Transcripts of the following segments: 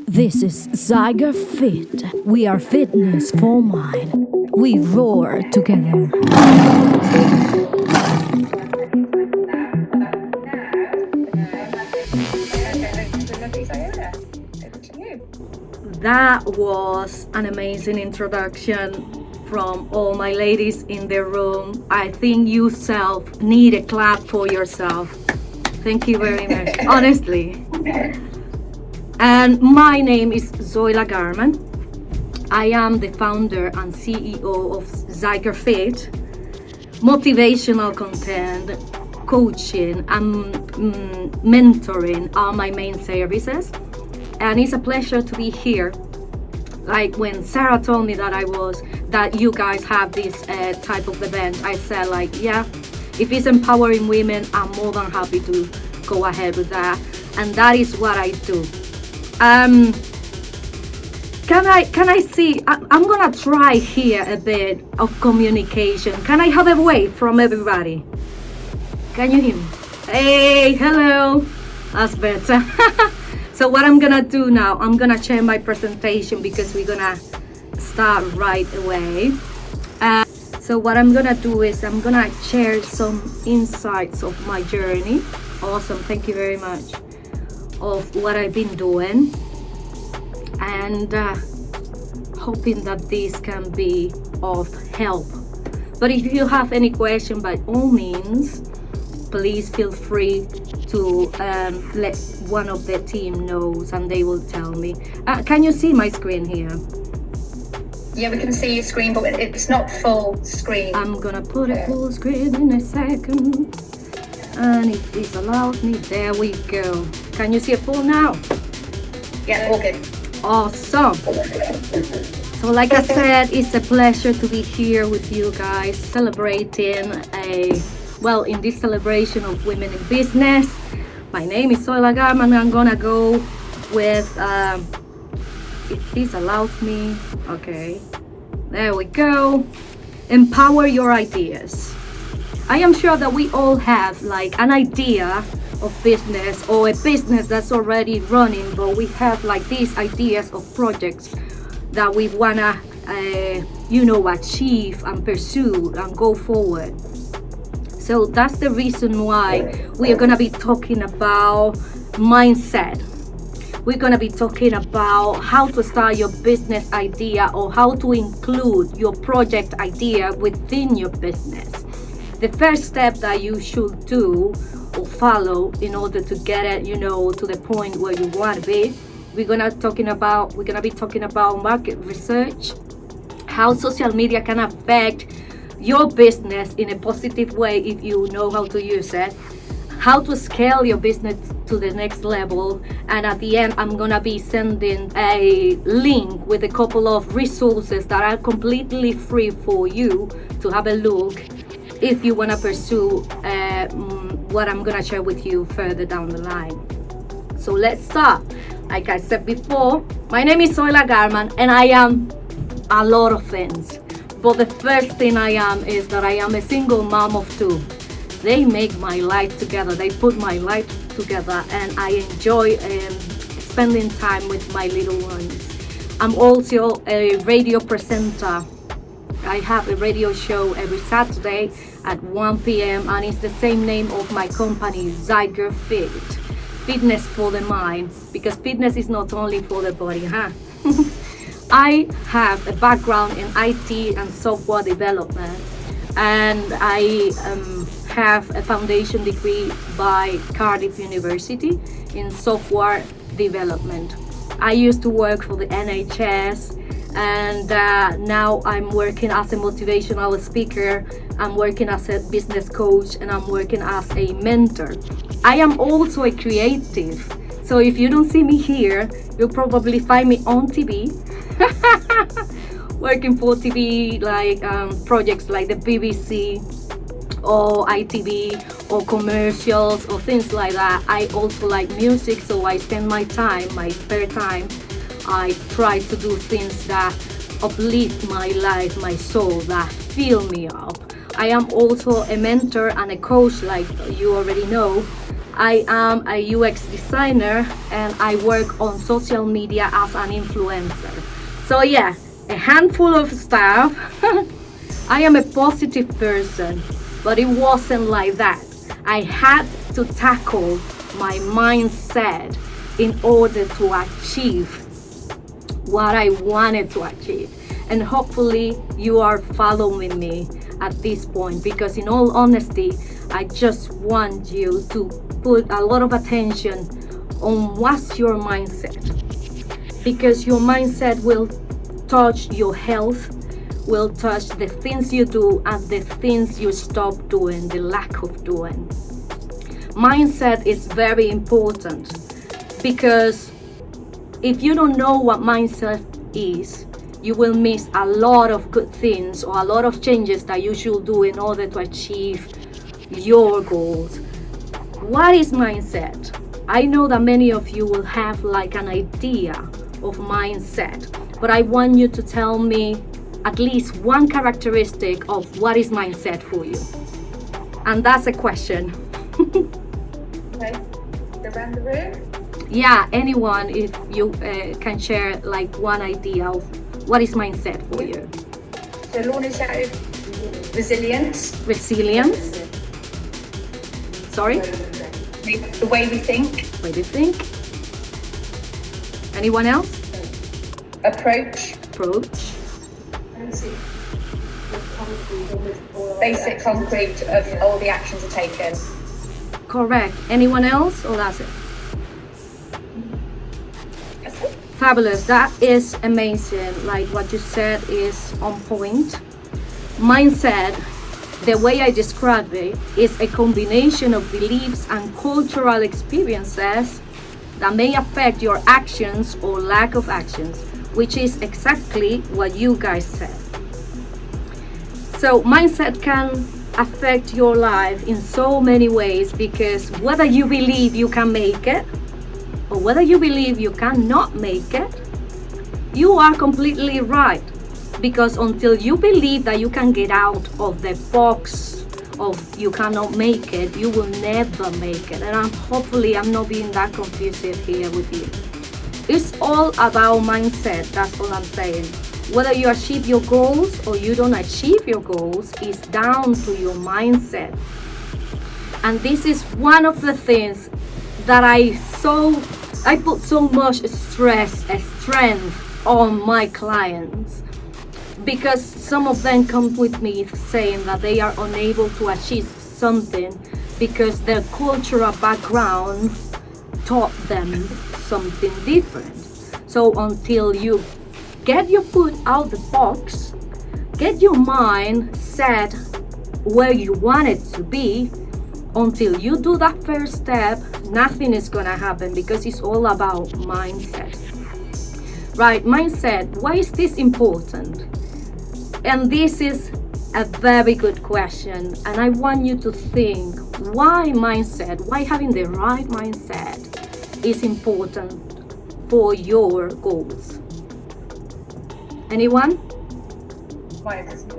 This is ZYGER FIT. We are fitness for mind. We roar together. That was an amazing introduction from all my ladies in the room. I think you self need a clap for yourself. Thank you very much, honestly. And my name is ZYGER. I am the founder and CEO of ZYGER FIT. Motivational content, coaching, and mentoring are my main services. And it's a pleasure to be here. Like when Sarah told me that you guys have this type of event, I said like, yeah, if it's empowering women, I'm more than happy to go ahead with that. And that is what I do. Can I see, I'm gonna try here a bit of communication. Can I have a wave from everybody? Can you hear me? Hey, hello. That's better. So what I'm gonna do now, I'm gonna change my presentation because we're gonna start right away. So what I'm gonna do is I'm gonna share some insights of my journey. Awesome, thank you very much. Of what I've been doing, and hoping that this can be of help. But if you have any question, by all means, please feel free to let one of the team knows and they will tell me. Can you see my screen here? Yeah, we can see your screen, but it's not full screen. I'm gonna put a full screen in a second. And if this allows me, there we go. Can you see it full now? Yeah, all good. Awesome. So like I said, it's a pleasure to be here with you guys, celebrating in this celebration of women in business. My name is ZYGER, and I'm gonna go with, if this allows me, okay, there we go. Empower your ideas. I am sure that we all have like an idea of business or a business that's already running, but we have like these ideas of projects that we wanna, achieve and pursue and go forward. So that's the reason why we are gonna be talking about mindset. We're gonna be talking about how to start your business idea or how to include your project idea within your business. The first step that you should do or follow in order to get it, to the point where you want to be. We're gonna be talking about market research, how social media can affect your business in a positive way if you know how to use it, how to scale your business to the next level, and at the end I'm gonna be sending a link with a couple of resources that are completely free for you to have a look if you want to pursue what I'm gonna share with you further down the line. So let's start. Like I said before, my name is ZYGER, and I am a lot of things. But the first thing I am is that I am a single mom of two. They make my life together. They put my life together, and I enjoy spending time with my little ones. I'm also a radio presenter. I have a radio show every Saturday at 1 p.m. and it's the same name of my company, ZYGER FIT. Fitness for the mind, because fitness is not only for the body, huh? I have a background in IT and software development, and I have a foundation degree by Cardiff University in software development. I used to work for the NHS, and now I'm working as a motivational speaker, I'm working as a business coach, and I'm working as a mentor. I am also a creative, so if you don't see me here, you'll probably find me on TV working for TV, like projects like the BBC or ITV or commercials or things like that. I also like music, so I spend my spare time, I try to do things that uplift my life, my soul, that fill me up. I am also a mentor and a coach, like you already know, I am a UX designer and I work on social media as an influencer. So yeah, a handful of stuff. I am a positive person, but it wasn't like that. I had to tackle my mindset in order to achieve what I wanted to achieve. And hopefully you are following me at this point, because in all honesty, I just want you to put a lot of attention on what's your mindset, because your mindset will touch your health, will touch the things you do and the things you stop doing, the lack of doing. Mindset is very important, because if you don't know what mindset is, you will miss a lot of good things or a lot of changes that you should do in order to achieve your goals. What is mindset? I know that many of you will have like an idea of mindset, but I want you to tell me at least one characteristic of what is mindset for you. And that's a question. Okay, around the room. Yeah, anyone, if you can share like one idea of what is mindset for you. So Lorna shouted resilience. Resilience. Sorry? The way we think. What do you think? Anyone else? Approach. Approach. Basic concrete of all the actions are taken. Correct. Anyone else? Or that's it? That's it. Fabulous. That is amazing. Like what you said is on point. Mindset, the way I describe it, is a combination of beliefs and cultural experiences that may affect your actions or lack of actions, which is exactly what you guys said. So mindset can affect your life in so many ways, because whether you believe you can make it or whether you believe you cannot make it, you are completely right. Because until you believe that you can get out of the box of you cannot make it, you will never make it. And hopefully I'm not being that confusing here with you. It's all about mindset, that's all I'm saying. Whether you achieve your goals or you don't achieve your goals is down to your mindset. And this is one of the things that I put so much stress and strength on my clients, because some of them come with me saying that they are unable to achieve something because their cultural background taught them something different. So until you get your foot out the box, get your mind set where you want it to be, until you do that first step, nothing is gonna happen, because it's all about mindset. Right, mindset, why is this important? And this is a very good question, and I want you to think why mindset, why having the right mindset is important for your goals. Anyone? Why is this?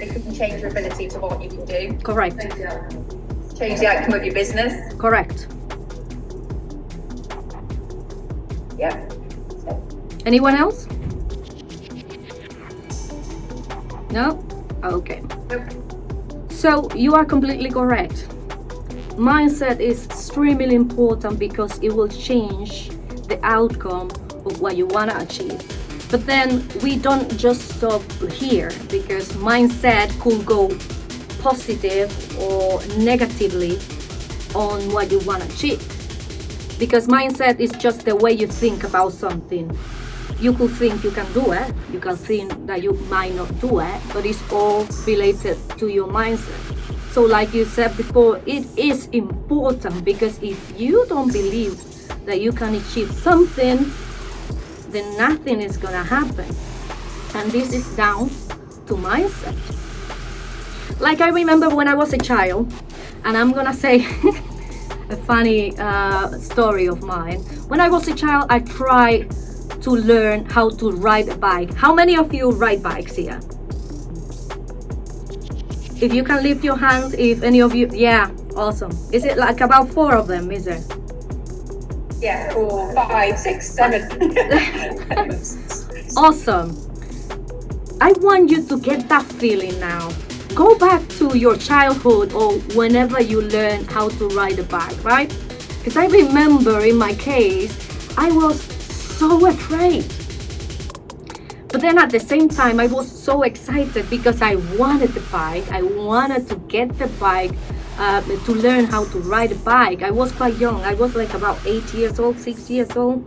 It can change your ability to what you can do. Correct. Change the outcome of your business. Correct. Yeah. Anyone else? No? Okay. Nope. So you are completely correct. Mindset is extremely important because it will change the outcome of what you want to achieve. But then we don't just stop here, because mindset could go positive or negatively on what you want to achieve. Because mindset is just the way you think about something. You could think you can do it, you can think that you might not do it, but it's all related to your mindset. So like you said before, it is important, because if you don't believe that you can achieve something, then nothing is gonna happen. And this is down to mindset. Like I remember when I was a child, and I'm gonna say a funny story of mine. When I was a child, I tried to learn how to ride a bike. How many of you ride bikes here? If you can lift your hands, if any of you, yeah, awesome. Is it like about 4 of them, is it? Yeah, 4, 5, 6, 7. Awesome. I want you to get that feeling now. Go back to your childhood or whenever you learned how to ride a bike, right? Because I remember in my case, I was so afraid. But then at the same time, I was so excited because I wanted the bike. I wanted to get the bike, to learn how to ride a bike. I was quite young. I was like about 8 years old, 6 years old.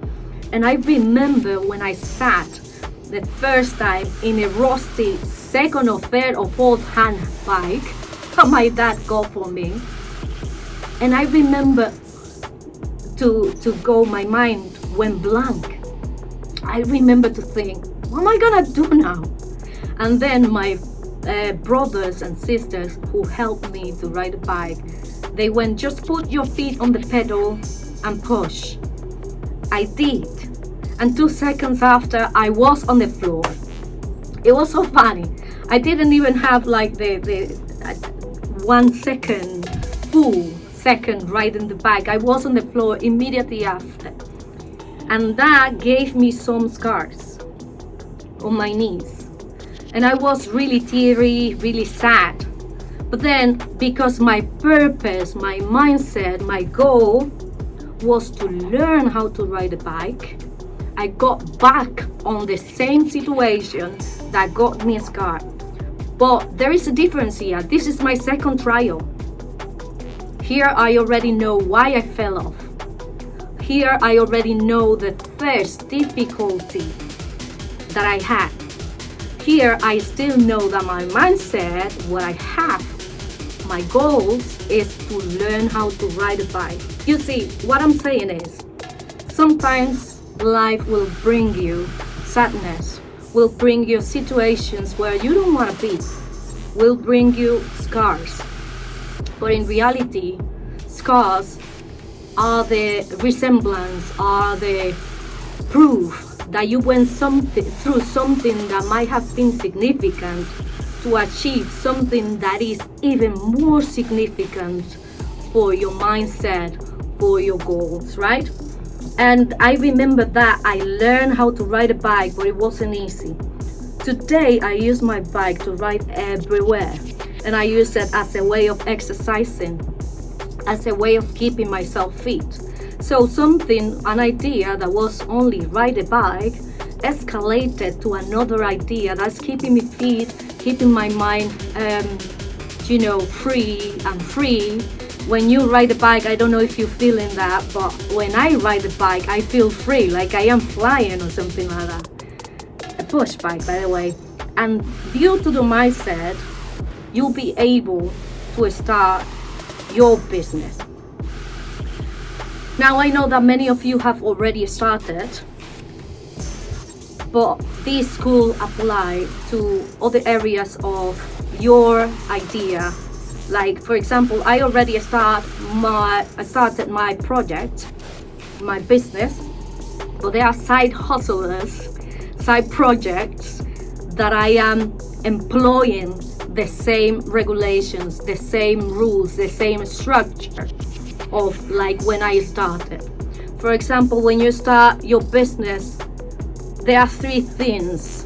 And I remember when I sat the first time in a rusty second or third or fourth hand bike that my dad got for me. And I remember to go, my mind went blank. I remember to think, what am I gonna do now? And then my brothers and sisters who helped me to ride a bike, they went, just put your feet on the pedal and push. I did. And 2 seconds after, I was on the floor. It was so funny. I didn't even have like the 1 second, full second riding the bike. I was on the floor immediately after. And that gave me some scars on my knees. And I was really teary, really sad. But then, because my purpose, my mindset, my goal was to learn how to ride a bike, I got back on the same situation that got me scarred. But there is a difference here. This is my second trial. Here I already know why I fell off. Here I already know the first difficulty that I had. Here I still know that my mindset, what I have, my goals is to learn how to ride a bike. You see, what I'm saying is, sometimes life will bring you sadness, will bring you situations where you don't want to be, will bring you scars. But in reality, scars are the resemblance, are the proof that you went through something that might have been significant to achieve something that is even more significant for your mindset, for your goals, right? And I remember that I learned how to ride a bike, but it wasn't easy. Today, I use my bike to ride everywhere. And I use it as a way of exercising, as a way of keeping myself fit. So an idea that was only ride a bike, escalated to another idea that's keeping me fit, keeping my mind, free. When you ride a bike, I don't know if you're feeling that, but when I ride a bike, I feel free, like I am flying or something like that. A push bike, by the way. And due to the mindset, you'll be able to start your business. Now, I know that many of you have already started, but this could apply to other areas of your idea. Like, for example, I already started my project, my business, but there are side hustlers, side projects that I am employing the same regulations, the same rules, the same structure of like when I started. For example, when you start your business, there are 3 things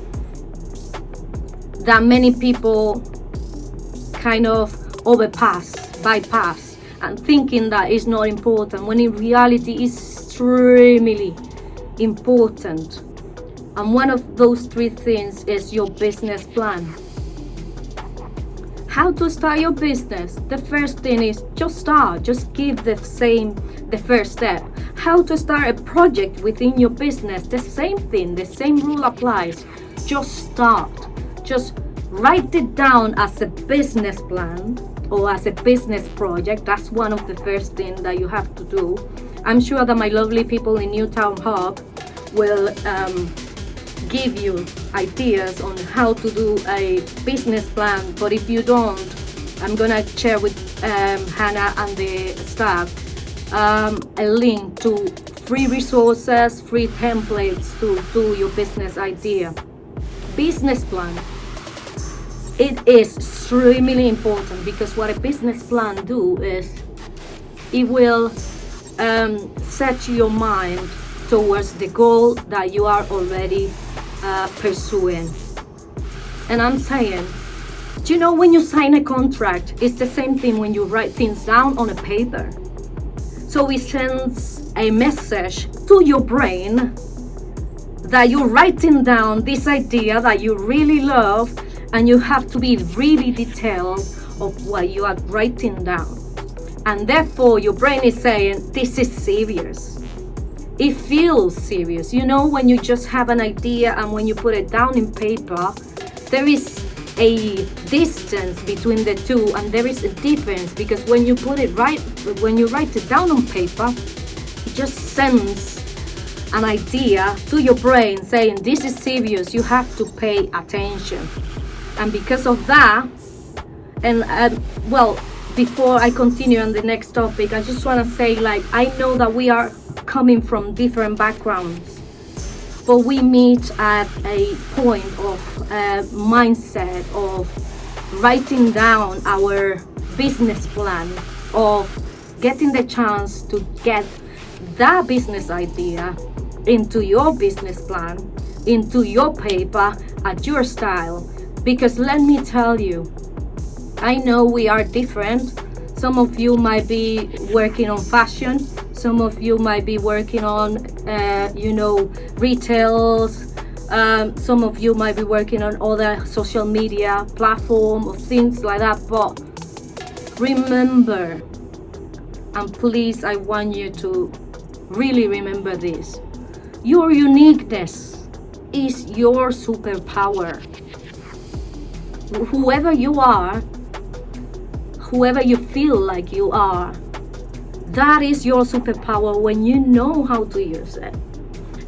that many people kind of bypass, and thinking that is not important, when in reality is extremely important. And one of those 3 things is your business plan. How to start your business? The first thing is just start. Just give the first step. How to start a project within your business? The same thing, the same rule applies. Just start. Just write it down as a business plan or as a business project. That's one of the first things that you have to do. I'm sure that my lovely people in Newtown Hub will give you ideas on how to do a business plan, but if you don't, I'm gonna share with Hannah and the staff a link to free resources, free templates to do your business idea. Business plan. it is extremely important, because what a business plan do is it will set your mind towards the goal that you are already pursuing. And I'm saying, do you know, when you sign a contract, it's the same thing when you write things down on a paper. So it sends a message to your brain that you're writing down this idea that you really love, and you have to be really detailed of what you are writing down. And therefore your brain is saying, this is serious. It feels serious. You know, when you just have an idea and when you put it down in paper, there is a distance between the two, and there is a difference, because when you write it down on paper, it just sends an idea to your brain saying, this is serious, you have to pay attention. And because of that, and well, before I continue on the next topic, I just want to say, like, I know that we are coming from different backgrounds, but we meet at a point of mindset of writing down our business plan, of getting the chance to get that business idea into your business plan, into your paper, at your style. Because let me tell you, I know we are different. Some of you might be working on fashion. Some of you might be working on, retails. Some of you might be working on other social media platform or things like that. But remember, and please, I want you to really remember this. Your uniqueness is your superpower. Whoever you are, whoever you feel like you are, that is your superpower when you know how to use it.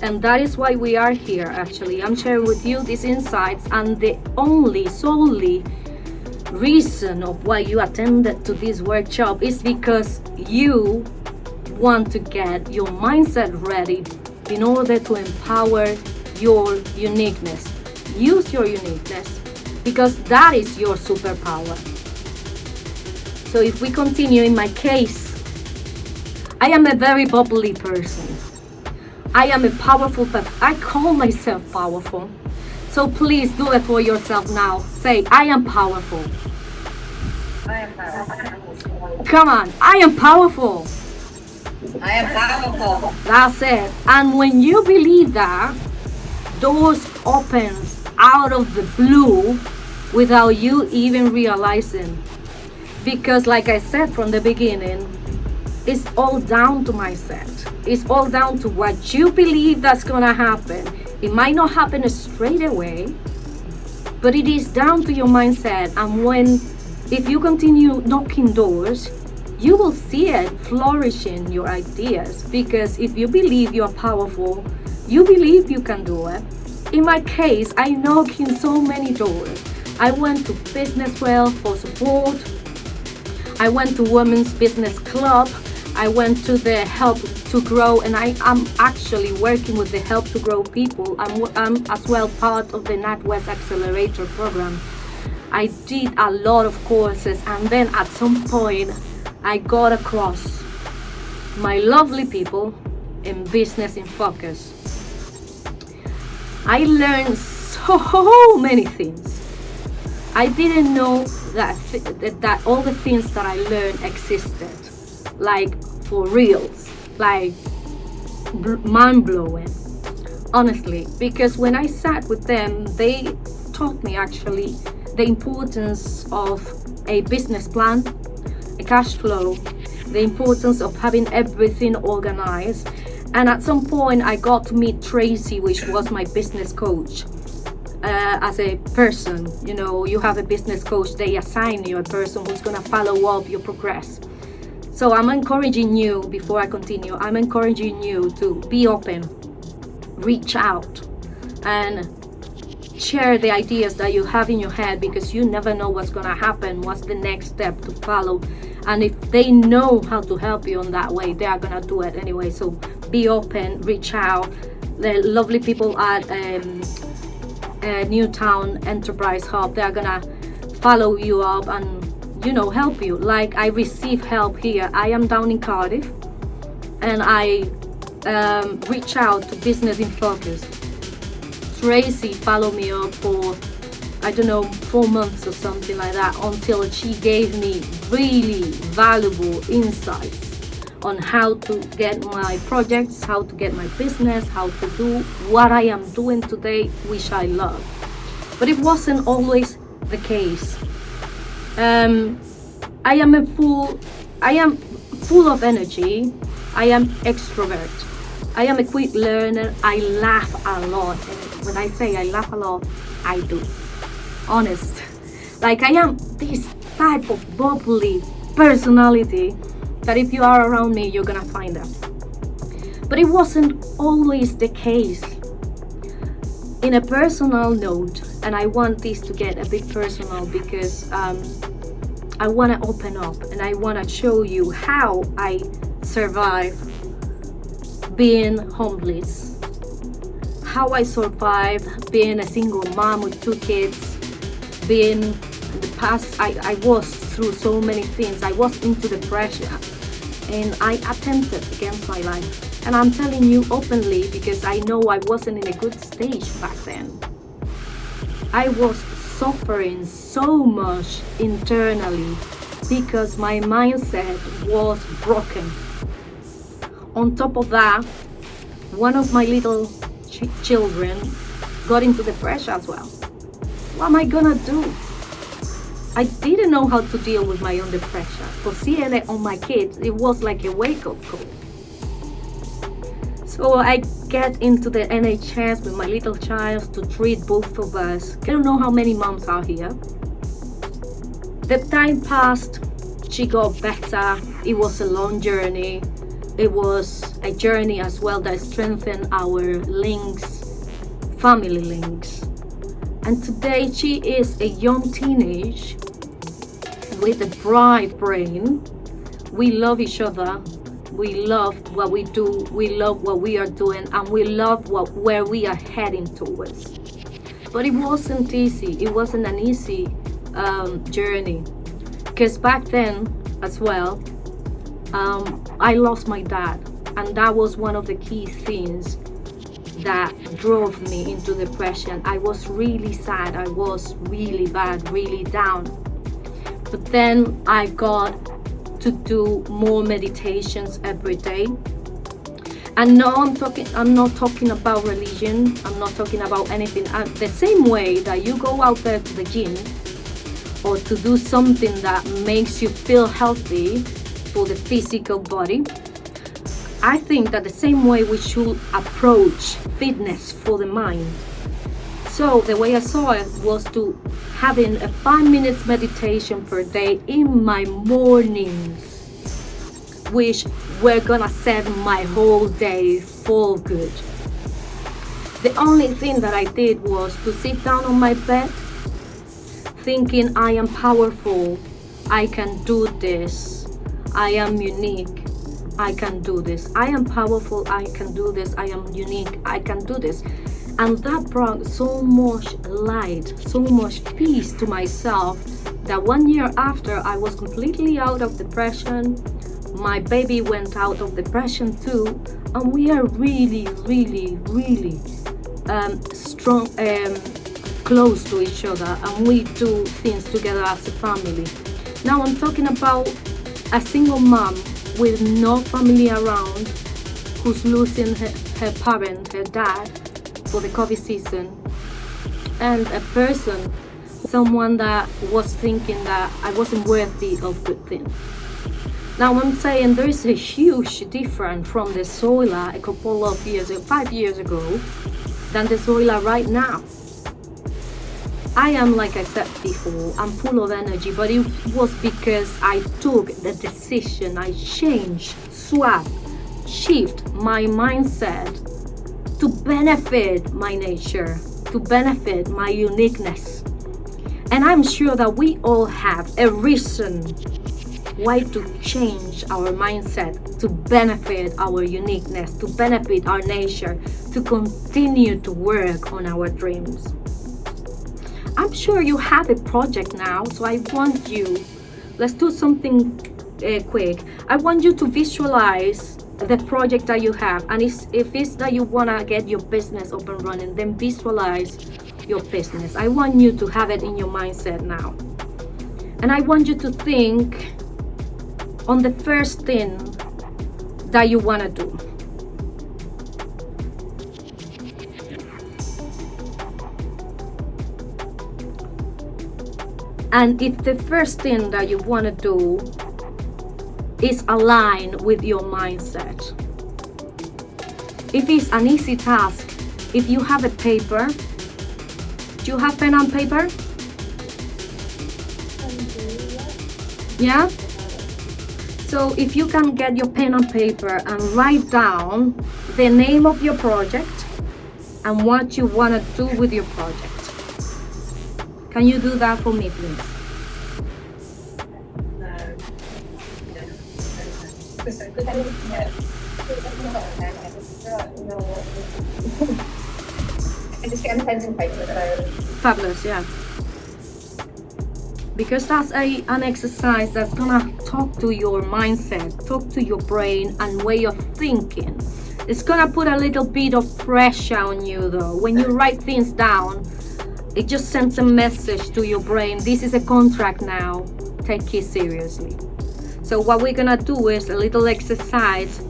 And that is why we are here, actually. I'm sharing with you these insights, and the solely reason of why you attended to this workshop is because you want to get your mindset ready in order to empower your uniqueness. Use your uniqueness, because that is your superpower. So if we continue, in my case, I am a very bubbly person. I am a powerful person. I call myself powerful. So please do it for yourself now. Say, I am powerful. I am powerful. Come on, I am powerful. I am powerful. That's it. And when you believe that, doors open out of the blue without you even realizing. Because like I said from the beginning, it's all down to mindset. It's all down to what you believe that's gonna happen. It might not happen straight away, but it is down to your mindset. And if you continue knocking doors, you will see it flourishing your ideas. Because if you believe you're powerful, you believe you can do it. In my case, I knock in so many doors. I went to Business Well for support. I went to Women's Business Club. I went to the Help to Grow, and I'm actually working with the Help to Grow people. I'm as well part of the NatWest Accelerator program. I did a lot of courses, and then at some point I got across my lovely people in Business in Focus. I learned so many things. I didn't know that all the things that I learned existed, like for reals, like mind-blowing, honestly. Because when I sat with them, they taught me actually the importance of a business plan, a cash flow, the importance of having everything organized. And at some point I got to meet Tracy, which was my business coach. As a person, you know, you have a business coach, they assign you a person who's going to follow up your progress. So I'm encouraging you, before I continue, I'm encouraging you to be open, reach out, and share the ideas that you have in your head, because you never know what's going to happen, what's the next step to follow. And if they know how to help you on that way, they are going to do it anyway. So be open, reach out. The lovely people at Newtown Enterprise Hub, they are gonna follow you up and help you. Like I receive help here. I am down in Cardiff, and I reach out to Business in Focus. Tracy followed me up for 4 months or something like that, until she gave me really valuable insights on how to get my projects, how to get my business, how to do what I am doing today, which I love. But it wasn't always the case. I am full of energy. I am extrovert. I am a quick learner. I laugh a lot. And when I say I laugh a lot, I do. Honest. Like I am this type of bubbly personality that if you are around me, you're gonna find that. But it wasn't always the case. In a personal note, and I want this to get a bit personal because I want to open up and I want to show you how I survive being homeless, how I survive being a single mom with 2 kids, being in the past, I was through so many things. I was into depression and I attempted against my life. And I'm telling you openly because I know I wasn't in a good stage back then. I was suffering so much internally because my mindset was broken. On top of that, one of my little children got into depression as well. What am I gonna do? I didn't know how to deal with my own depression. For seeing it on my kids, it was like a wake-up call. So I get into the NHS with my little child to treat both of us. I don't know how many moms are here. The time passed, she got better. It was a long journey. It was a journey as well that strengthened our links, family links. And today she is a young teenage with a bright brain. We love each other. We love what we do. We love what we are doing, and we love where we are heading towards. But it wasn't easy. It wasn't an easy journey, because back then as well, I lost my dad, and that was one of the key things that drove me into depression. I was really sad. I was really bad, really down. But then I got to do more meditations every day. And now I'm not talking about religion. I'm not talking about anything. The same way that you go out there to the gym or to do something that makes you feel healthy for the physical body, I think that the same way we should approach fitness for the mind. So the way I saw it was to having a 5 minutes meditation per day in my mornings, which were gonna set my whole day for good. The only thing that I did was to sit down on my bed thinking I am powerful, I can do this, I am unique, I can do this, I am powerful, I can do this, I am unique, I can do this. And that brought so much light, so much peace to myself that 1 year after I was completely out of depression. My baby went out of depression too, and we are really, really, really strong, close to each other, and we do things together as a family. Now I'm talking about a single mom with no family around, who's losing her parent, her dad, for the COVID season, and a person, someone that was thinking that I wasn't worthy of good things. Now I'm saying there is a huge difference from the Zoila a couple of years, 5 years ago, than the Zoila right now. I am, like I said before, I'm full of energy, but it was because I took the decision, I changed, swapped, shift my mindset to benefit my nature, to benefit my uniqueness. And I'm sure that we all have a reason why to change our mindset, to benefit our uniqueness, to benefit our nature, to continue to work on our dreams. I'm sure you have a project now, so I want you, let's do something quick. I want you to visualize the project that you have, and if it's that you want to get your business up and running, then visualize your business. I want you to have it in your mindset now, and I want you to think on the first thing that you want to do. And if the first thing that you want to do is aligned with your mindset, if it's an easy task, if you have a paper, do you have pen and paper? Yeah? So if you can get your pen and paper and write down the name of your project and what you want to do with your project. Can you do that for me, please? I just get pens and paper though. Fabulous, yeah. Because that's an exercise that's gonna talk to your mindset, talk to your brain and way of thinking. It's gonna put a little bit of pressure on you though. When you write things down, it just sends a message to your brain. This is a contract now. Take it seriously. So what we're gonna do is a little exercise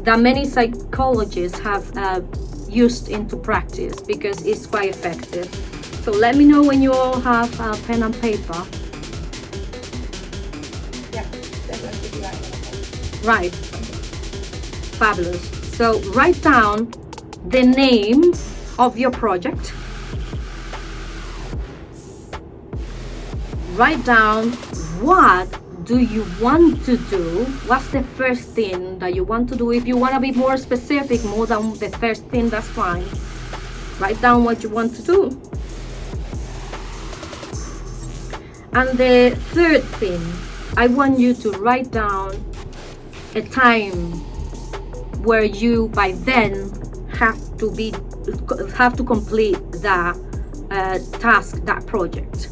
that many psychologists have used into practice because it's quite effective. So let me know when you all have pen and paper. Yeah, definitely Right. Fabulous. So write down the name of your project. Write down what do you want to do. What's the first thing that you want to do? If you want to be more specific, more than the first thing, that's fine. Write down what you want to do. And the third thing, I want you to write down a time where you by then have to complete that task, that project.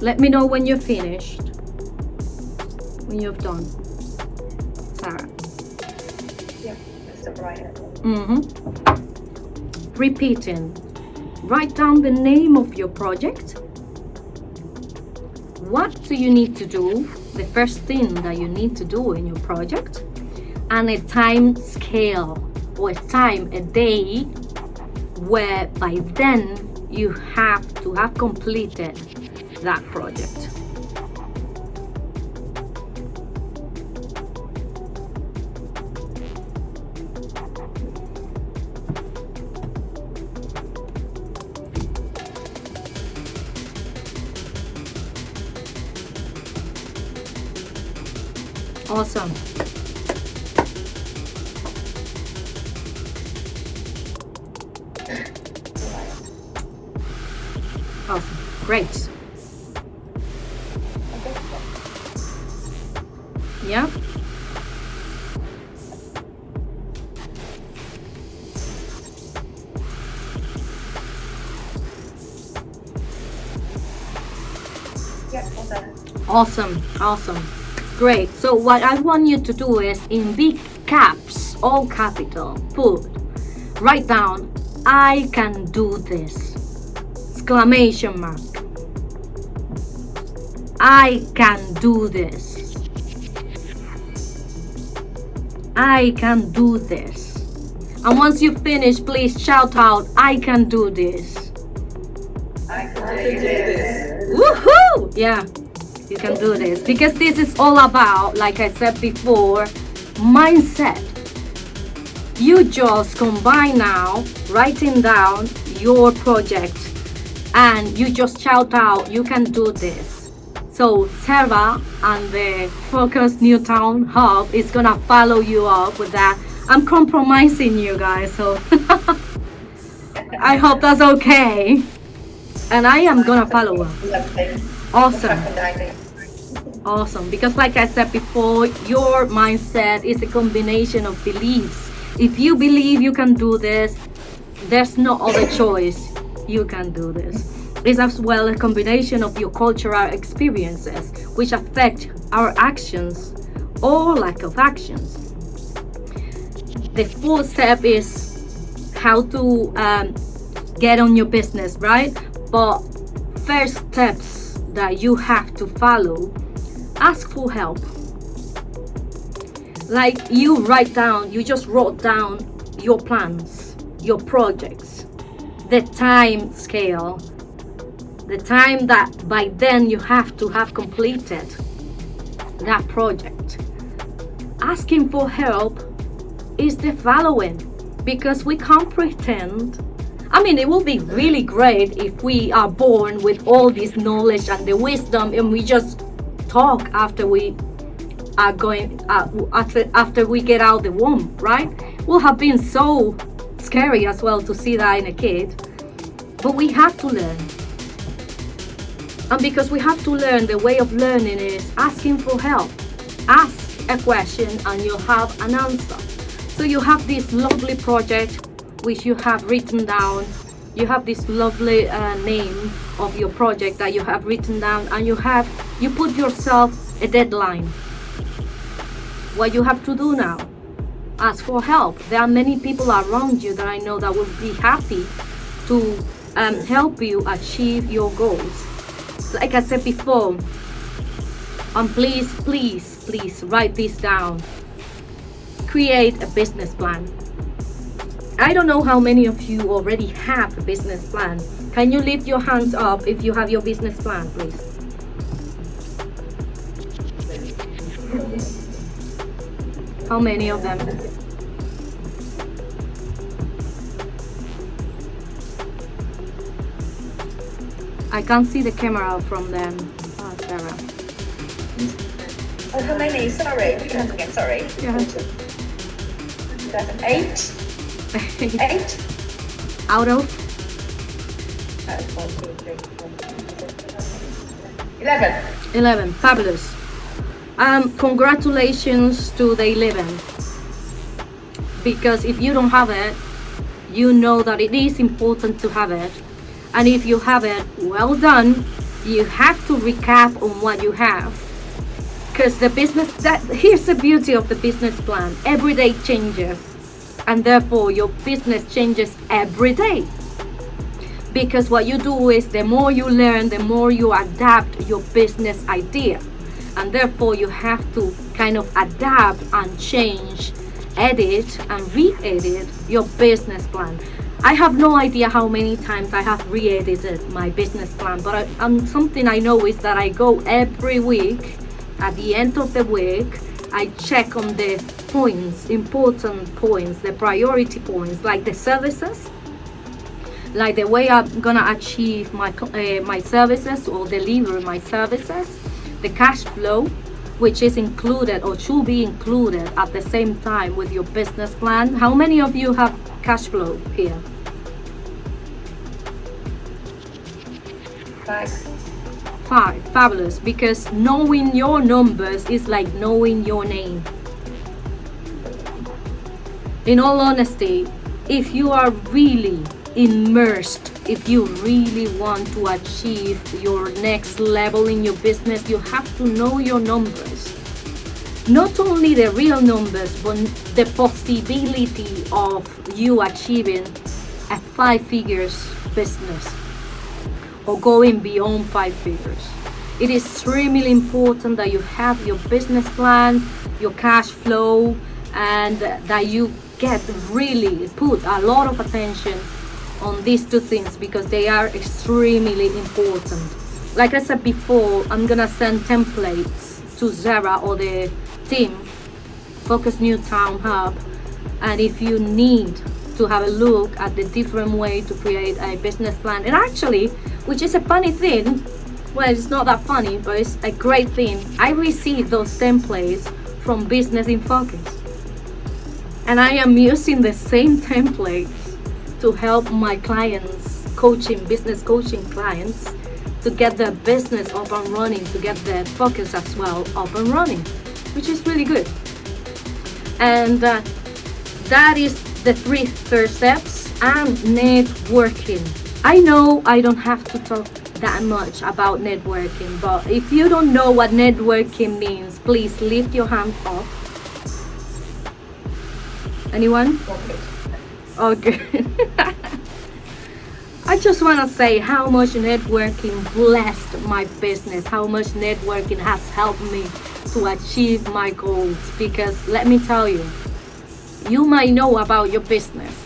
Let me know when you're finished, when you've done. Sarah. Yeah, that's the right. Repeating. Write down the name of your project. What do you need to do? The first thing that you need to do in your project. And a time scale or a day where by then you have to have completed that project. Awesome. Awesome. Great. Yeah. Awesome. Awesome. Great. So what I want you to do is in big caps, all capital, write down, I can do this. Exclamation mark. I can do this. I can do this. And once you finish, please shout out, I can do this. I can do this. Woohoo! Yeah, you can do this. Because this is all about, like I said before, mindset. You just combine now, writing down your project, and you just shout out, you can do this. So Sarah and the Focus Newtown Hub is gonna follow you up with that. I'm compromising you guys, so I hope that's okay. And I am gonna follow up. Lovely. Awesome. awesome, because like I said before, your mindset is a combination of beliefs. If you believe you can do this, there's no other choice. You can do this. It's as well a combination of your cultural experiences, which affect our actions or lack of actions. The fourth step is how to get on your business, right? But first steps that you have to follow: ask for help. Like you just wrote down your plans, your projects, the time scale, the time that by then you have to have completed that project. Asking for help is the following, because we can't pretend. I mean, it will be really great if we are born with all this knowledge and the wisdom, and we just talk after we are going after we get out the womb, right? Will have been so scary as well to see that in a kid. But we have to learn, and because we have to learn, the way of learning is asking for help. Ask a question and you'll have an answer. So you have this lovely project which you have written down. You have this lovely name of your project that you have written down, and you put yourself a deadline. What you have to do now, ask for help. There are many people around you that I know that will be happy to help you achieve your goals. Like I said before, and please write this down. Create a business plan. I don't know how many of you already have a business plan. Can you lift your hands up if you have your business plan, please? How many of them? I can't see the camera from them. Oh, Sarah. Oh, how many? Sorry. Count again, sorry. Yeah. 7, 8. 8. Out of 11. 11. Fabulous. Congratulations to the 11. Because if you don't have it, you know that it is important to have it. And if you have it, well done. You have to recap on what you have. Because here's the beauty of the business plan. Every day changes. And therefore your business changes every day. Because what you do is, the more you learn, the more you adapt your business idea. And therefore you have to kind of adapt and change, edit and re-edit your business plan. I have no idea how many times I have re-edited my business plan, but something I know is that I go every week. At the end of the week, I check on the points, important points, the priority points, like the services, like the way I'm gonna achieve my services or deliver my services, the cash flow, which is included or should be included at the same time with your business plan. How many of you have cash flow here? 5. 5. Fabulous. Because knowing your numbers is like knowing your name. In all honesty, if you are really immersed, if you really want to achieve your next level in your business, you have to know your numbers. Not only the real numbers, but the possibility of you achieving a 5 figures business or going beyond 5 figures. It is extremely important that you have your business plan, your cash flow, and that you really put a lot of attention on these 2 things, because they are extremely important. Like I said before, I'm gonna send templates to Zara or the team, Focus Newtown Hub, and if you need to have a look at the different way to create a business plan. And actually, which is a funny thing, well, it's not that funny, but it's a great thing, I received those templates from Business in Focus, and I am using the same templates to help my clients business coaching clients to get their business up and running, to get their focus as well up and running, which is really good. And that is the 3 first steps. And networking. I know I don't have to talk that much about networking, but if you don't know what networking means, please lift your hand up. Anyone? Okay. I just want to say how much networking blessed my business, how much networking has helped me to achieve my goals. Because let me tell you, you might know about your business,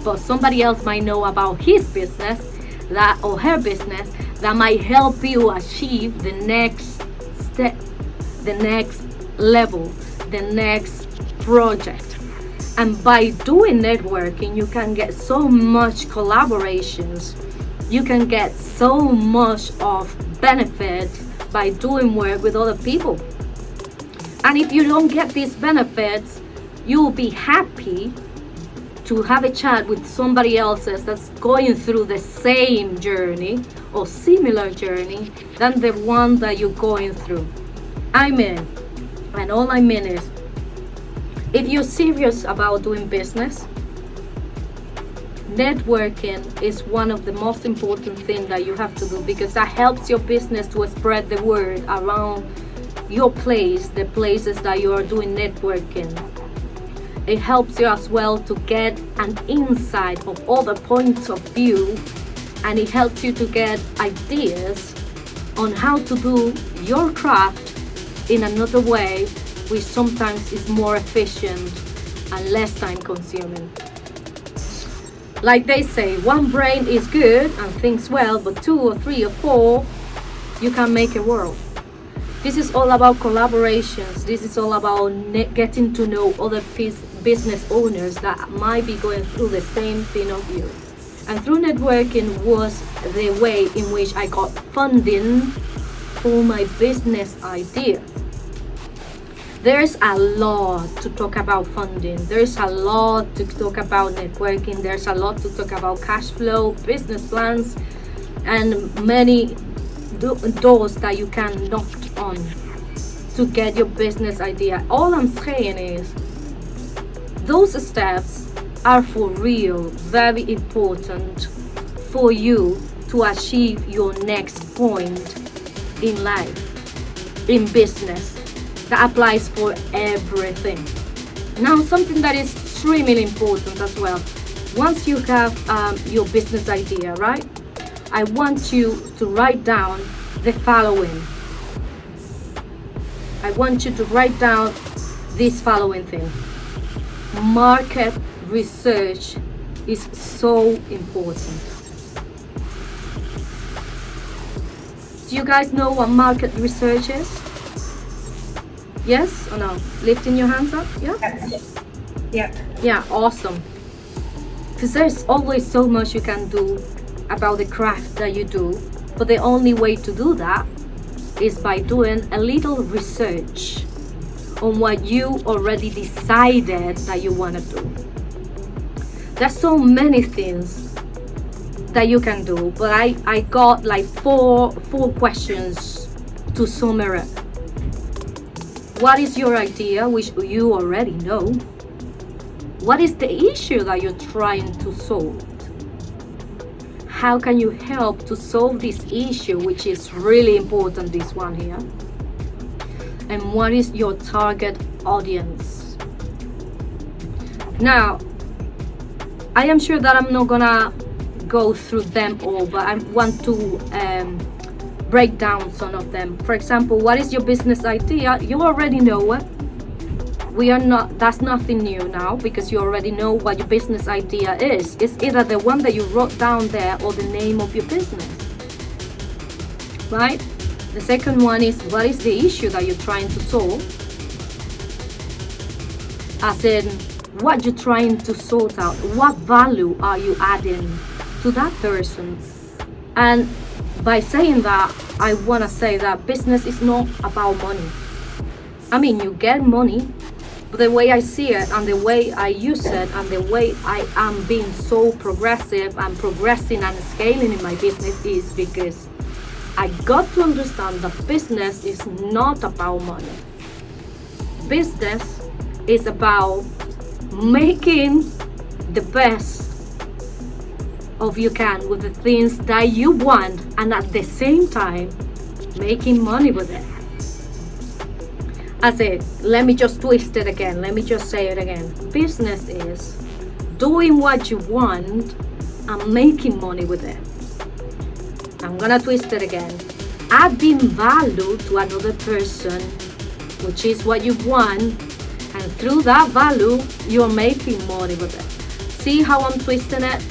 but somebody else might know about his business that or her business that might help you achieve the next step, the next level, the next project. And by doing networking, you can get so much collaborations. You can get so much of benefit by doing work with other people. And if you don't get these benefits, you'll be happy to have a chat with somebody else that's going through the same journey or similar journey than the one that you're going through. And all I mean is, if you're serious about doing business, networking is one of the most important things that you have to do, because that helps your business to spread the word around your place, the places that you are doing networking. It helps you as well to get an insight of other points of view, and it helps you to get ideas on how to do your craft in another way, which sometimes is more efficient and less time consuming. Like they say, one brain is good and thinks well, but 2 or 3 or 4, you can make a world. This is all about collaborations. This is all about getting to know other business owners that might be going through the same thing of you. And through networking was the way in which I got funding for my business idea. There's a lot to talk about funding. There's a lot to talk about networking. There's a lot to talk about cash flow, business plans, and many doors that you can knock on to get your business idea. All I'm saying is, those steps are for real very important for you to achieve your next point in life, in business. That applies for everything. Now, something that is extremely important as well. Once you have your business idea, right? I want you to write down the following. I want you to write down this following thing. Market research is so important. Do you guys know what market research is? Yes or no? Lifting your hands up? Yeah? Yeah, awesome. Because there's always so much you can do about the craft that you do, but the only way to do that is by doing a little research on what you already decided that you want to do. There's so many things that you can do, but I got like four questions to summarize. What is your idea, which you already know? What is the issue that you're trying to solve? How can you help to solve this issue, which is really important, this one here? And what is your target audience? Now, I am sure that I'm not gonna go through them all, but I want to break down some of them. For example, what is your business idea? You already know it. That's nothing new now, because you already know what your business idea is. It's either the one that you wrote down there or the name of your business, right? The second one is, what is the issue that you're trying to solve? As in, what you're trying to sort out. What value are you adding to that person? And by saying that, I want to say that business is not about money. I mean, you get money, the way I see it and the way I use it and the way I am being so progressive and progressing and scaling in my business is because I got to understand that business is not about money. Business is about making the best of you can with the things that you want, and at the same time making money with it. I said, let me just twist it again. Let me just say it again. Business is doing what you want and making money with it. I'm gonna twist it again. Adding value to another person, which is what you want, and through that value, you're making money with it. See how I'm twisting it?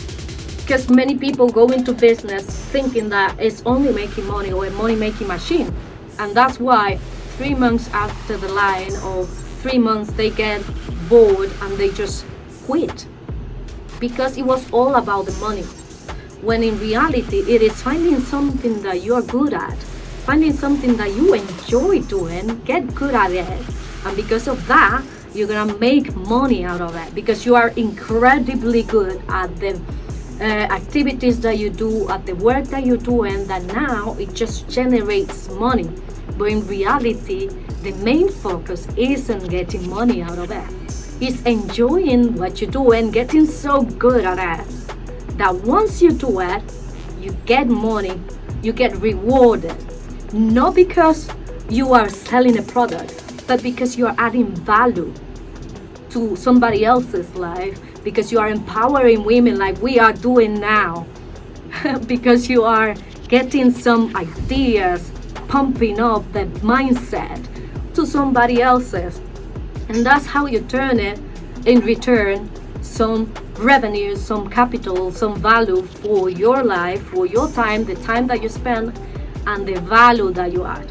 Because many people go into business thinking that it's only making money or a money-making machine. And that's why 3 months after the line, or 3 months, they get bored and they just quit. Because it was all about the money. When in reality, it is finding something that you are good at. Finding something that you enjoy doing, get good at it. And because of that, you're gonna make money out of it. Because you are incredibly good at the activities that you do, at the work that you do, and that now it just generates money. But in reality, the main focus isn't getting money out of it. It's enjoying what you do and getting so good at it that once you do it, you get money, you get rewarded. Not because you are selling a product, but because you are adding value to somebody else's life, because you are empowering women like we are doing now, because you are getting some ideas, pumping up the mindset to somebody else's. And that's how you turn it in return, some revenue, some capital, some value for your life, for your time, the time that you spend, and the value that you add.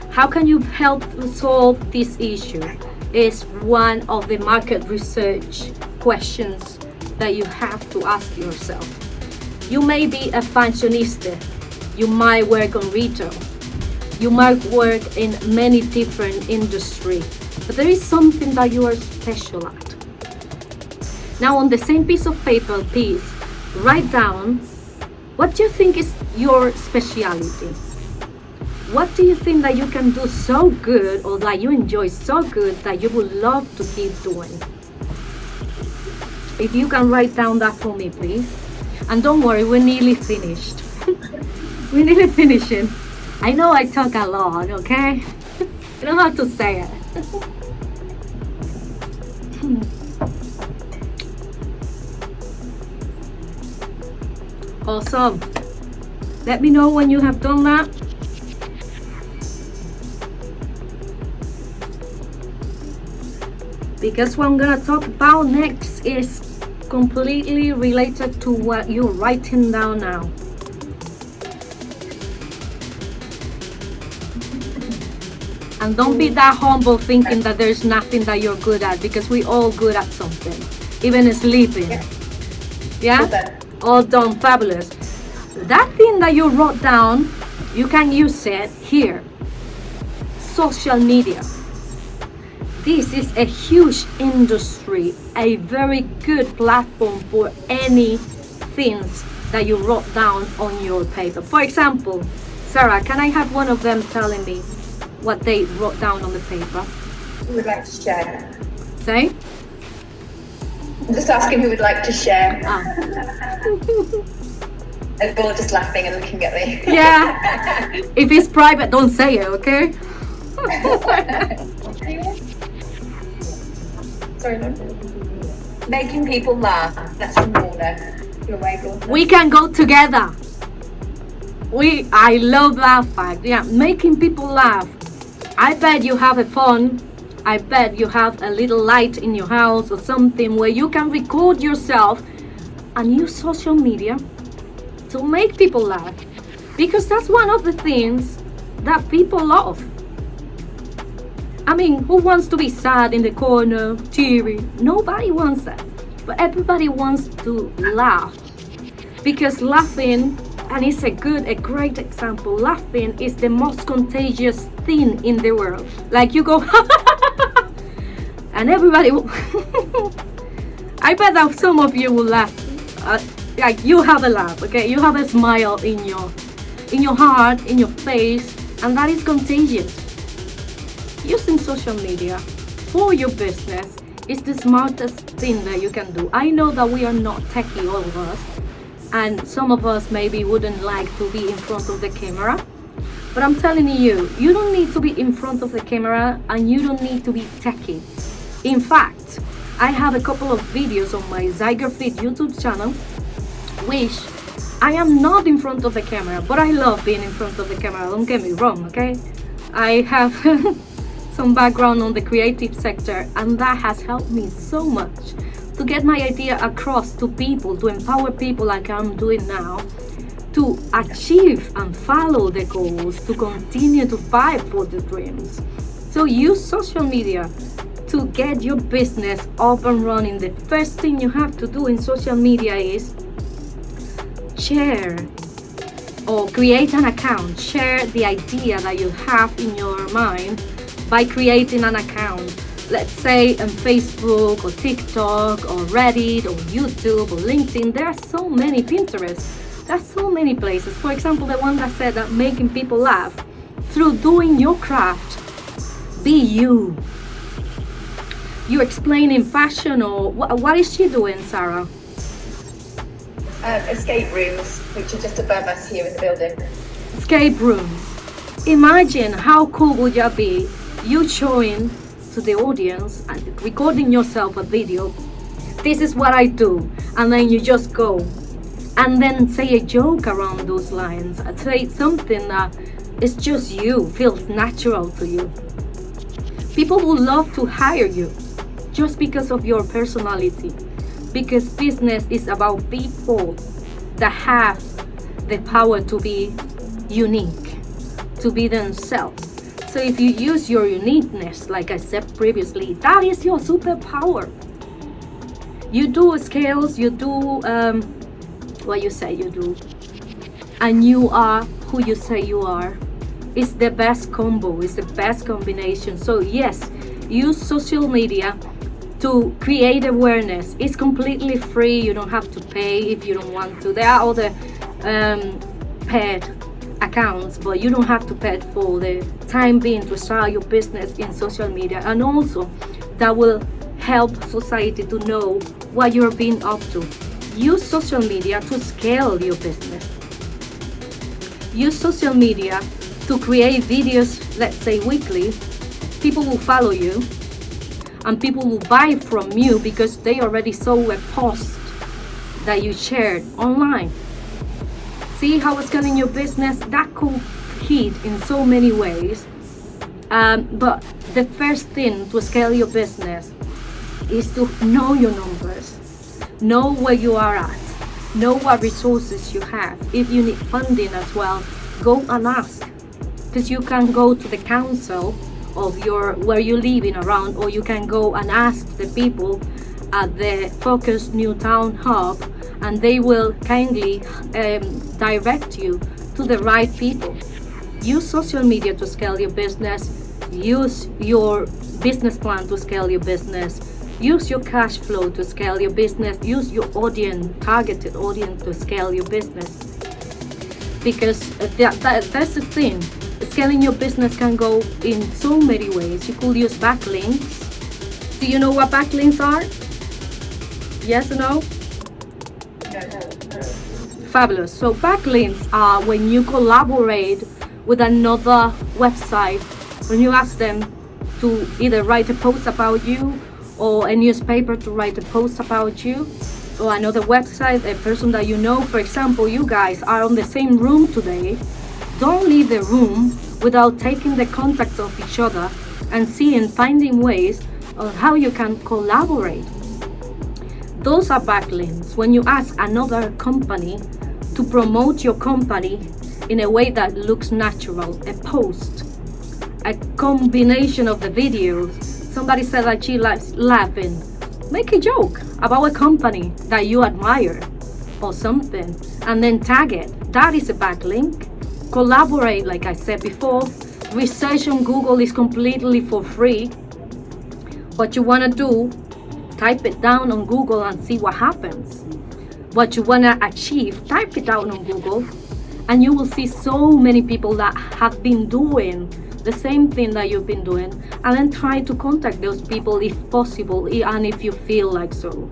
How can you help solve this issue? Is one of the market research questions that you have to ask yourself. You may be a fashionista, you might work on retail, you might work in many different industries, but there is something that you are special at. Now on the same piece of paper, please write down what do you think is your speciality. What do you think that you can do so good, or that you enjoy so good, that you would love to keep doing? If you can write down that for me, please. And don't worry, we're nearly finished. We're nearly finishing. I know I talk a lot, okay? You don't have to say it. Awesome. Let me know when you have done that. Because what I'm gonna talk about next is completely related to what you're writing down now. And don't be that humble thinking that there's nothing that you're good at, because we're all good at something, even sleeping. Yeah? All done, fabulous. That thing that you wrote down, you can use it here. Social media. This is a huge industry, a very good platform for any things that you wrote down on your paper. For example, Sarah, can I have one of them telling me what they wrote down on the paper? Who would like to share? Say? I'm just asking who would like to share. And they're all just laughing and looking at me. Yeah. If it's private, don't say it, okay? Sorry, no. Making people laugh. That's from Warner. You're awake, Warner. We can go together. I love that fact. Yeah, making people laugh. I bet you have a phone. I bet you have a little light in your house or something where you can record yourself and use social media to make people laugh. Because that's one of the things that people love. I mean, who wants to be sad in the corner, teary? Nobody wants that. But everybody wants to laugh. Because laughing, and it's a great example, laughing is the most contagious thing in the world. Like you go, and everybody will I bet that some of you will laugh. Like you have a laugh, okay? You have a smile in your heart, in your face, and that is contagious. Using social media for your business is the smartest thing that you can do. I know that we are not techie, all of us, and some of us maybe wouldn't like to be in front of the camera, but I'm telling you, you don't need to be in front of the camera and you don't need to be techie. In fact, I have a couple of videos on my ZYGER FIT YouTube channel, which I am not in front of the camera, but I love being in front of the camera, don't get me wrong, okay? I have some background on the creative sector, and that has helped me so much to get my idea across to people, to empower people like I'm doing now, to achieve and follow the goals, to continue to fight for the dreams. So use social media to get your business up and running. The first thing you have to do in social media is share or create an account. Share the idea that you have in your mind by creating an account. Let's say on Facebook or TikTok or Reddit or YouTube or LinkedIn. There are so many, Pinterest. There's so many places. For example, the one that said that making people laugh through doing your craft. Be you. You're explaining fashion, or what is she doing, Sarah? Escape rooms, which are just above us here in the building. Escape rooms. Imagine how cool would that be? You showing to the audience and recording yourself a video. This is what I do, and then you just go, and then say a joke around those lines. Say something that is just you, feels natural to you. People would love to hire you just because of your personality, because business is about people that have the power to be unique, to be themselves. So if you use your uniqueness, like I said previously, that is your superpower. You do scales, you do what you say you do, and you are who you say you are. It's the best combo, it's the best combination. So yes, use social media to create awareness. It's completely free. You don't have to pay if you don't want to. There are other paid accounts, but you don't have to pay for the time being to start your business in social media. And also that will help society to know what you're being up to. Use social media to scale your business. Use social media to create videos, let's say weekly. People will follow you and people will buy from you because they already saw a post that you shared online. See how it's scaling your business? That could hit in so many ways. But the first thing to scale your business is to know your numbers, know where you are at, know what resources you have. If you need funding as well, go and ask, because you can go to the council of where you live in around, or you can go and ask the people at the Focus Newtown Hub, and they will kindly direct you to the right people. Use social media to scale your business. Use your business plan to scale your business. Use your cash flow to scale your business. Use your targeted audience to scale your business. Because that's the thing. Scaling your business can go in so many ways. You could use backlinks. Do you know what backlinks are? Yes or no? Fabulous. So backlinks are when you collaborate with another website, when you ask them to either write a post about you, or a newspaper to write a post about you, or another website, a person that you know. For example, you guys are on the same room today. Don't leave the room without taking the contacts of each other and finding ways on how you can collaborate. Those are backlinks. When you ask another company to promote your company in a way that looks natural, a post, a combination of the videos. Somebody said that she likes laughing. Make a joke about a company that you admire or something, and then tag it. That is a backlink. Collaborate, like I said before. Research on Google is completely for free. What you want to do, type it down on Google and see what happens. What you want to achieve, type it down on Google, and you will see so many people that have been doing the same thing that you've been doing, and then try to contact those people if possible, and if you feel like so.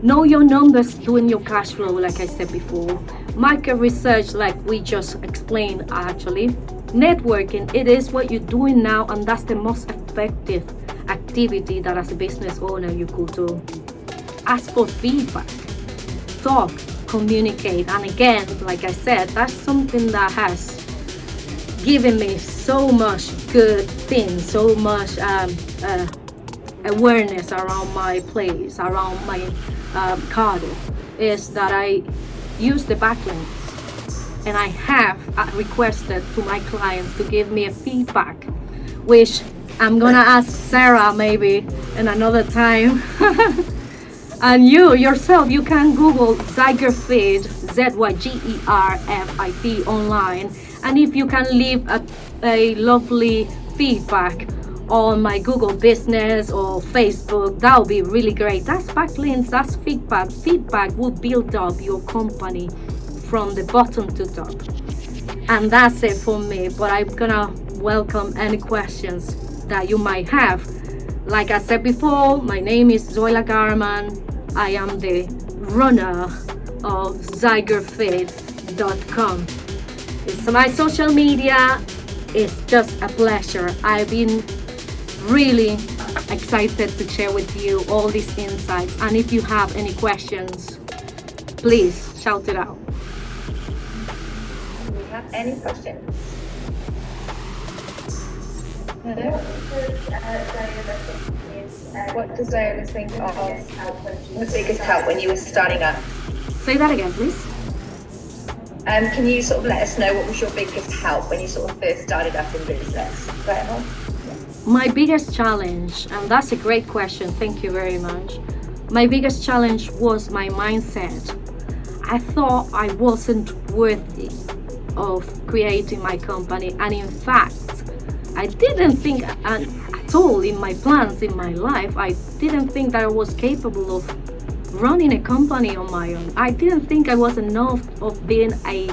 Know your numbers, doing your cash flow, like I said before. Market research, like we just explained actually. Networking, it is what you're doing now, and that's the most effective activity that as a business owner you could do. Ask for feedback, talk, communicate, and again, like I said, that's something that has given me so much good things, so much awareness around my place, around my Cardiff, is that I use the backlinks, and I have requested to my clients to give me a feedback, which I'm gonna ask Sarah maybe in another time. And you yourself, you can Google ZYGER FIT, ZYGER FIT online, and if you can leave a lovely feedback on my Google business or Facebook, that would be really great. That's backlinks, that's feedback. Feedback will build up your company from the bottom to top. And that's it for me, but I'm gonna welcome any questions that you might have. Like I said before, my name is Zoila Garman. I am the runner of ZYGERFit.com. It's my social media. It's just a pleasure. I've been really excited to share with you all these insights. And if you have any questions, please shout it out. Do we have any questions? No? What does Zola think of the biggest help when you were starting up? Say that again, please. Can you sort of let us know what was your biggest help when you sort of first started up in business? Right. My biggest challenge, and that's a great question, thank you very much. My biggest challenge was my mindset. I thought I wasn't worthy of creating my company, and in fact, I didn't think at all in my plans, in my life, I didn't think that I was capable of running a company on my own. I didn't think I was enough of being a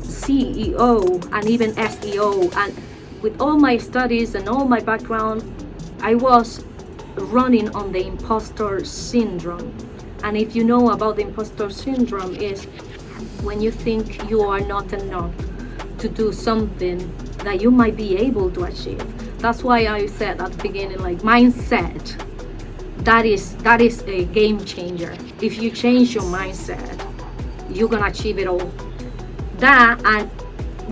CEO and even SEO, and with all my studies and all my background, I was running on the imposter syndrome. And if you know about the imposter syndrome, is when you think you are not enough to do something that you might be able to achieve. That's why I said at the beginning, like mindset, that is a game changer. If you change your mindset, you're gonna achieve it all. That, and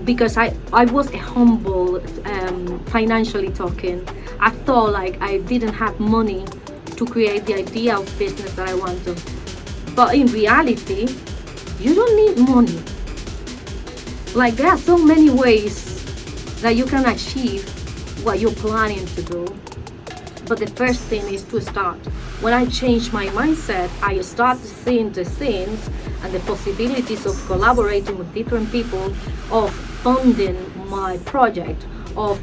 because I was a humble, financially talking, I thought like I didn't have money to create the idea of business that I want to. But in reality, you don't need money. Like there are so many ways that you can achieve what you're planning to do. But the first thing is to start. When I changed my mindset, I started seeing the things and the possibilities of collaborating with different people, of funding my project, of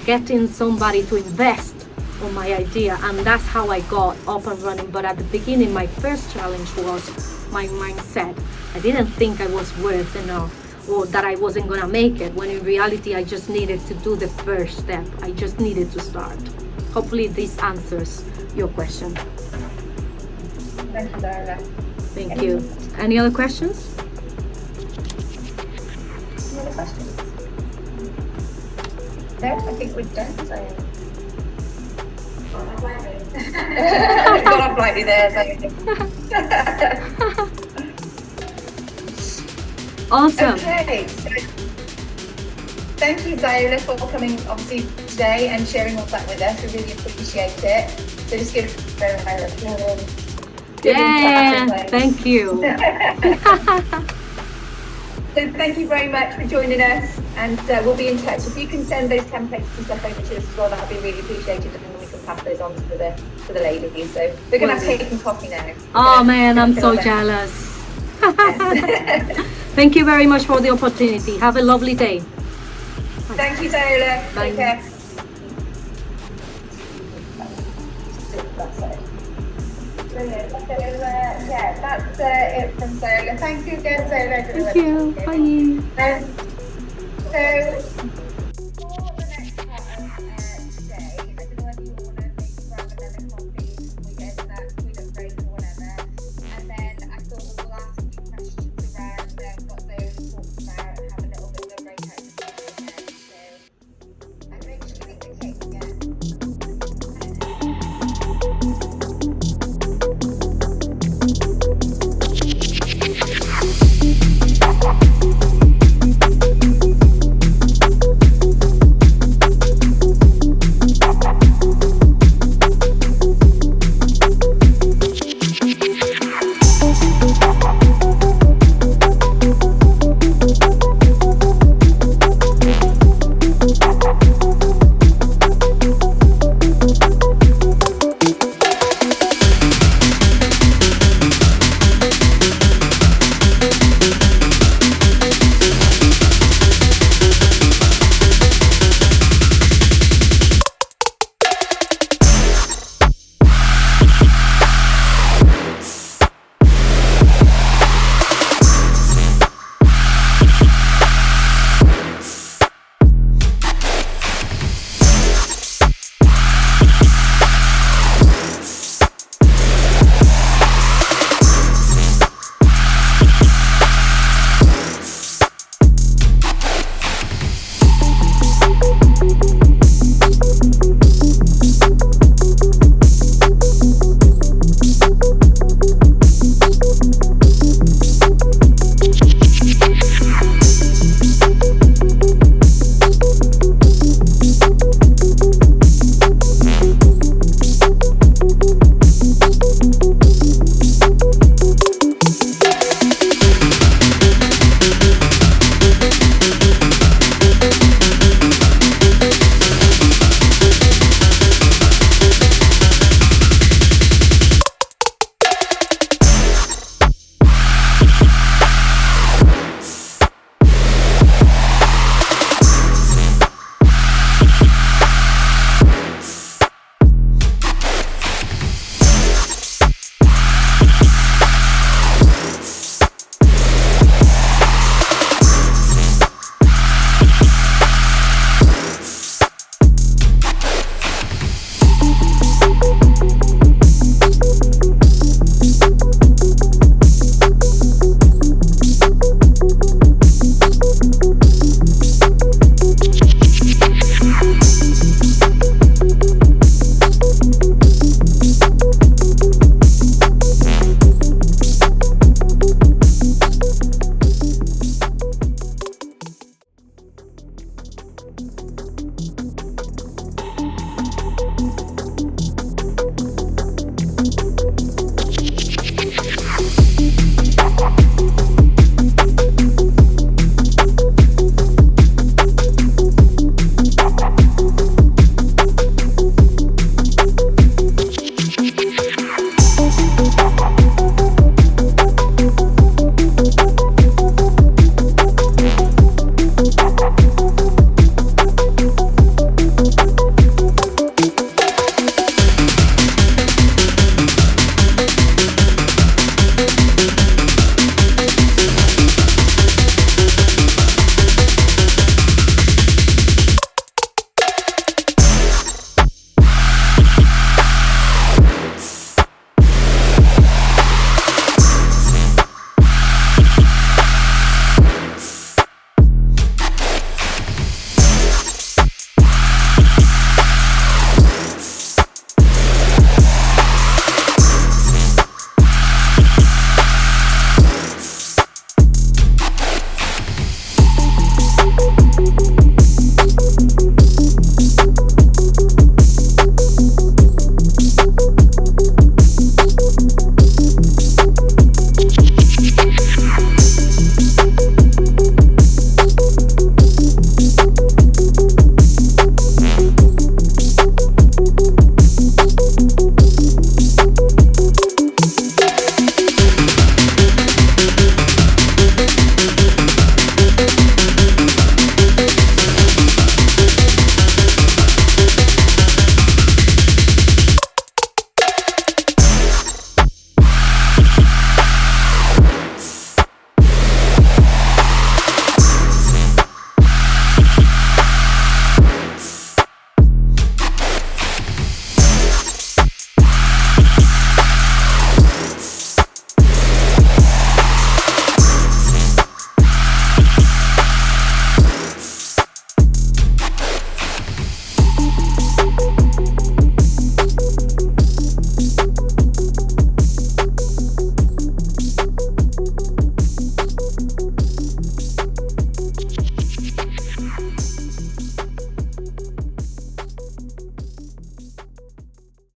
getting somebody to invest on my idea, and that's how I got up and running. But at the beginning, my first challenge was my mindset. I didn't think I was worth enough, or that I wasn't gonna make it, when in reality I just needed to do the first step. I just needed to start. Hopefully this answers your question. Thank you, Zola. Thank you. Any other questions? Any other questions? No, I think we're done. So. Got off lightly there, so. Awesome. Okay. So, thank you, Zola, for coming obviously today and sharing all that with us. We really appreciate it. So just give very high applause. Yeah, thank you. So thank you very much for joining us, and we'll be in touch. If you can send those templates and stuff over to us as well, that would be really appreciated, and then we can pass those on to the ladies. So we're going to have cake and coffee now. Oh man, I'm so jealous. Thank you very much for the opportunity. Have a lovely day. Thank you, Zola. Bye. Take care. Brilliant. So, yeah, that's it from Zola. Thank you again, Zola. Thank you. Bye.